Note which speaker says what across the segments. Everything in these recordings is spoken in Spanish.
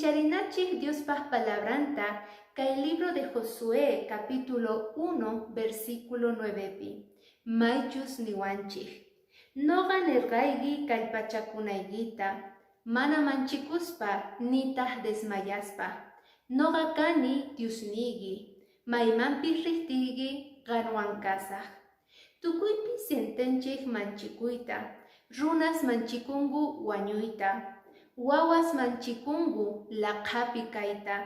Speaker 1: Kicharinachik Diospaj palabranta, kay libro de Josué, capítulo 1, versículo 9pi. Maychus niwanchik. Noga nergaygi kallpachakunaygita, mana manchikuspa nitah desmayaspa. Noga kani Diosnigi, maymanpi rihtigi ganwan kasaj. Tukuypi sentenchik manchikuyta, runas manchikungu wañuyta, wawas manchikungu laqhapi kayta,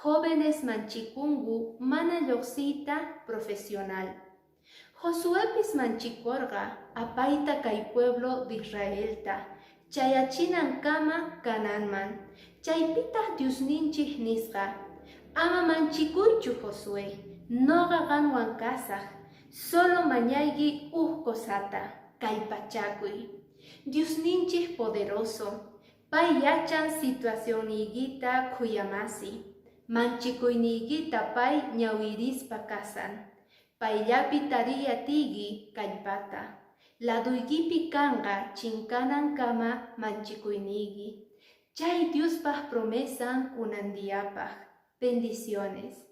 Speaker 1: jóvenes manchikungu mana lluqsiyta profesional. Josuépis manchikorga apayta kay pueblo de Israelta, chayachinan kama Canaanman, chaypita Diosninchik nisqa. Ama manchikuychu Josué, noqa qanwan kasaq, solo mañaygi cosata, kallpachakuy. Diosninchik poderoso, pay yachan situacionigita kuyamasi, manchikuynigita pay ñawirispa kasan, payllapi tariyatigi kallpata, laduygipi kanga chinkanan kama manchikuynigi. Chay Diospaj promesan kunandiyapaj. Bendiciones.